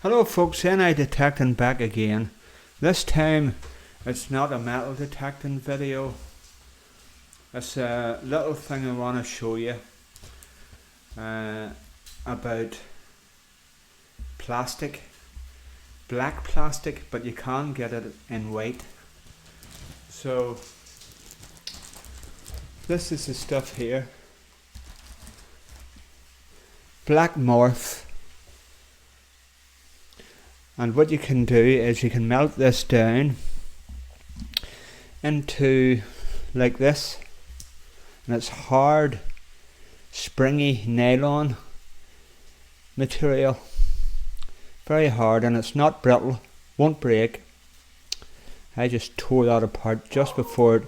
Hello folks, NI Detecting back again. This time it's not a metal detecting video. It's a little thing I want to show you about plastic. Black plastic, but you can get it in white. So this is the stuff here. Blackmorph. And what you can do is you can melt this down into like this, and it's hard, springy nylon material, very hard, and it's not brittle, won't break. I just tore that apart just before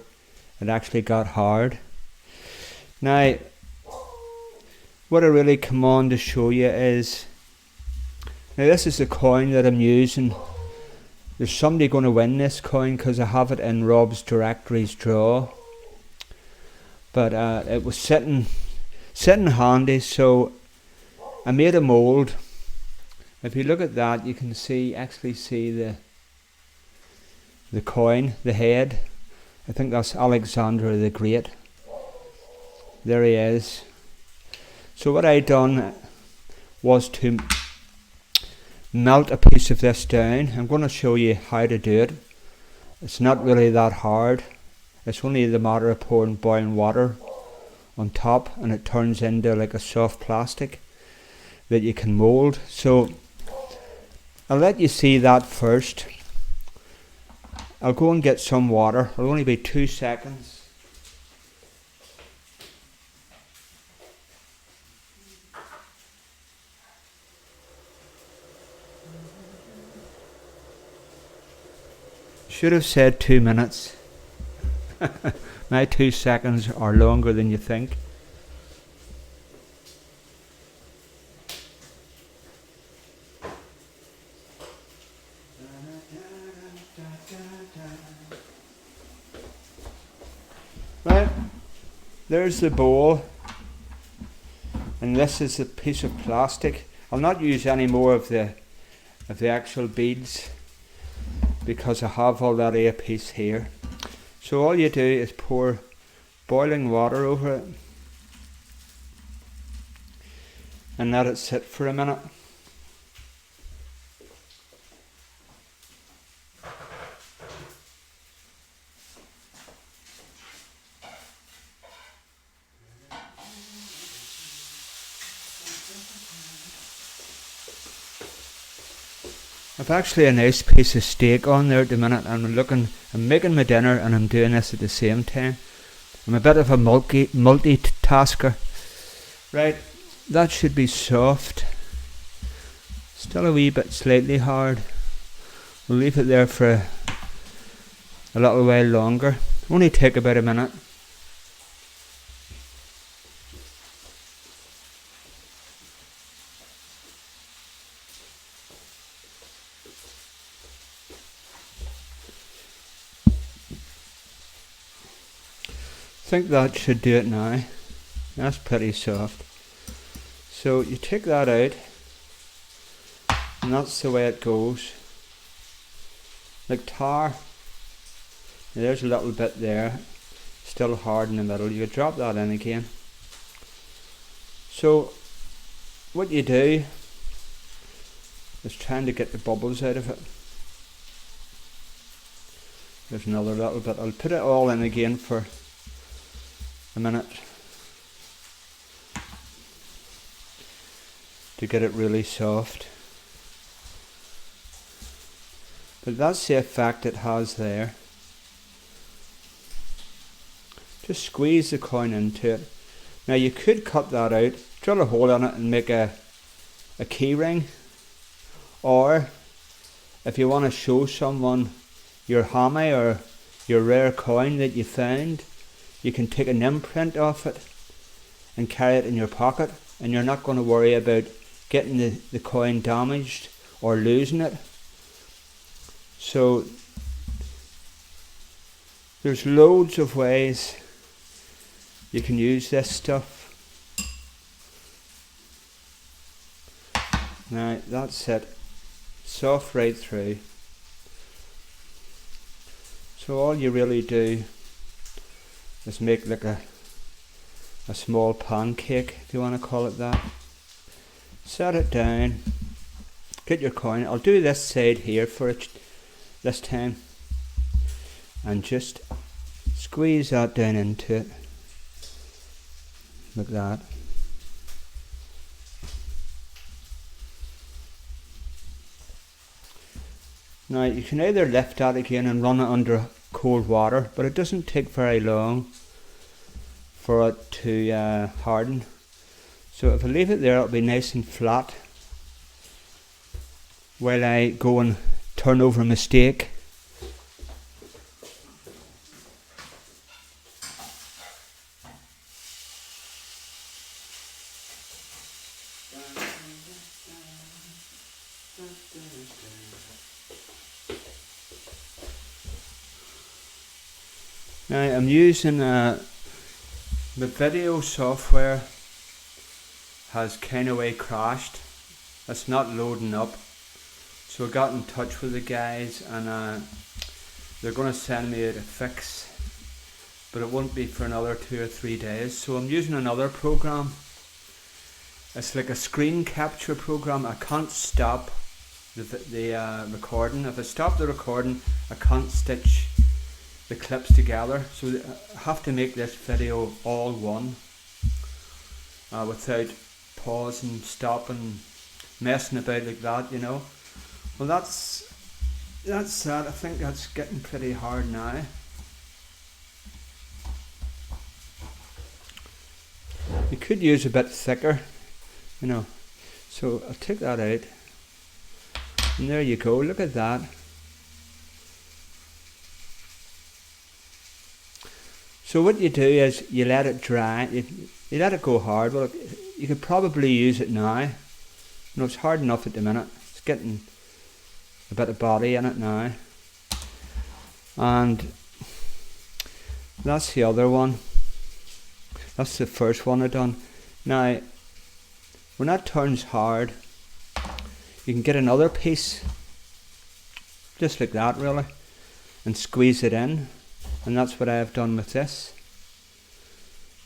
it actually got hard. Now what I really come on to show you is, now this is the coin that I'm using. There's somebody going to win this coin because I have it in Rob's Directories draw. But it was sitting handy, so I made a mould. If you look at that, you can actually see the coin, the head. I think that's Alexander the Great. There he is. So what I done was to melt a piece of this down. I'm going to show you how to do it. It's not really that hard. It's only the matter of pouring boiling water on top, and it turns into like a soft plastic that you can mould. So I'll let you see that first. I'll go and get some water. It'll only be 2 seconds. Should have said 2 minutes. My 2 seconds are longer than you think. Right, there's the bowl, and this is a piece of plastic. I'll not use any more of the actual beads, because I have already a piece here. So all you do is pour boiling water over it and let it sit for a minute. I've actually a nice piece of steak on there at the minute, and I'm making my dinner and I'm doing this at the same time. I'm a bit of a multitasker. Right, that should be soft. Still a wee bit slightly hard. We'll leave it there for a little while longer. Only take about a minute. I think that should do it now. That's pretty soft. So you take that out, and that's the way it goes. Like tar. Now there's a little bit there, still hard in the middle. You drop that in again. So what you do is trying to get the bubbles out of it. There's another little bit. I'll put it all in again for a minute to get it really soft. But that's the effect it has there. Just squeeze the coin into it. Now you could cut that out, drill a hole in it and make a key ring, or if you want to show someone your hammy or your rare coin that you found, you can take an imprint of it and carry it in your pocket, and you're not going to worry about getting the coin damaged or losing it. So there's loads of ways you can use this stuff. Now that's it. soft right through. So all you really do is make like a small pancake, if you want to call it that. Set it down, get your coin. I'll do this side here for it this time, and just squeeze that down into it like that. Now you can either lift that again and run it under cold water, but it doesn't take very long for it to harden. So if I leave it there, it'll be nice and flat while I go and turn over my steak. Now I'm using the video software has kind of crashed. It's not loading up. So I got in touch with the guys, and they're going to send me out a fix, but it won't be for another 2 or 3 days. So I'm using another program. It's like a screen capture program. I can't stop the recording. If I stop the recording, I can't stitch the clips together. So I have to make this video all one without pausing, stopping, messing about like that, you know. Well, that's that. I think that's getting pretty hard now. You could use a bit thicker, you know. So I'll take that out, and there you go. Look at that. So what you do is you let it dry. You let it go hard. Well, you could probably use it now. You know, it's hard enough at the minute. It's getting a bit of body in it now. And that's the other one. That's the first one I done. Now, when that turns hard, you can get another piece, just like that really, and squeeze it in. And that's what I have done with this.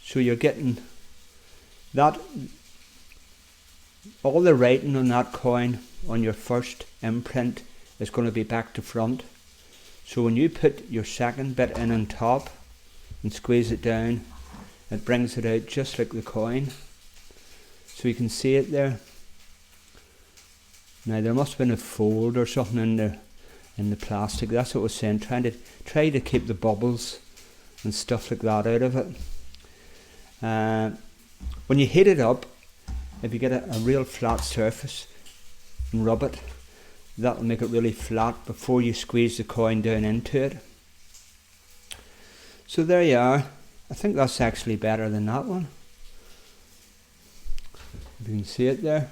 So you're getting that, all the writing on that coin on your first imprint is going to be back to front. So when you put your second bit in on top and squeeze it down, it brings it out just like the coin. So you can see it there. Now there must have been a fold or something in the plastic. That's what I was saying. Try to keep the bubbles and stuff like that out of it. When you heat it up, if you get a real flat surface and rub it, that will make it really flat before you squeeze the coin down into it. So there you are. I think that's actually better than that one. If you can see it there.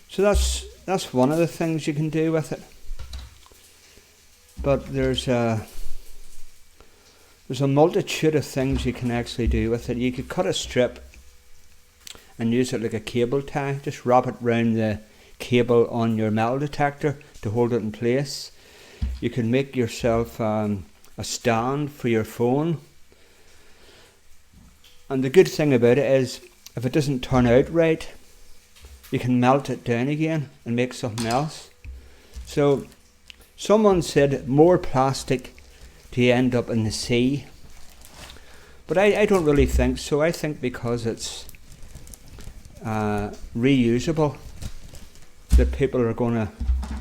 So that's one of the things you can do with it. But there's a multitude of things you can actually do with it. You could cut a strip and use it like a cable tie. Just wrap it round the cable on your metal detector to hold it in place. You can make yourself a stand for your phone. And the good thing about it is, if it doesn't turn out right, you can melt it down again and make something else. So someone said more plastic to end up in the sea, but I don't really think so. I think because it's reusable, that people are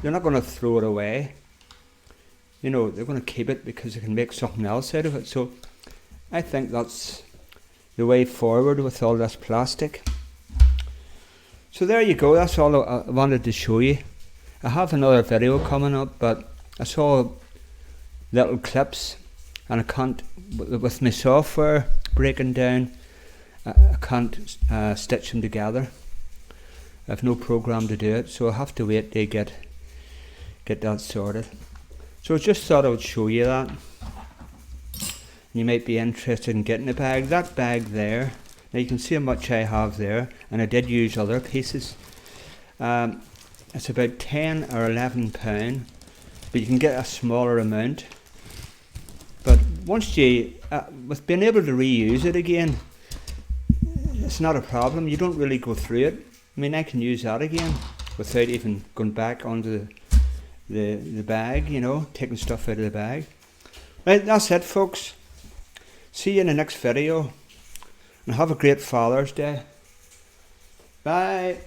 they're not gonna throw it away. You know, they're gonna keep it because they can make something else out of it. So I think that's the way forward with all this plastic. So there you go. That's all I wanted to show you. I have another video coming up, but I saw little clips, and I can't, with my software breaking down, I can't stitch them together. I have no program to do it, so I have to wait to get that sorted. So I just thought I would show you that. You might be interested in getting a bag. That bag there, now you can see how much I have there, and I did use other pieces. it's about 10 or 11 pound, but you can get a smaller amount. But once you, with being able to reuse it again, it's not a problem. You don't really go through it. I mean, I can use that again without even going back onto the bag, you know, taking stuff out of the bag. Right, that's it, folks. See you in the next video, and have a great Father's Day. Bye.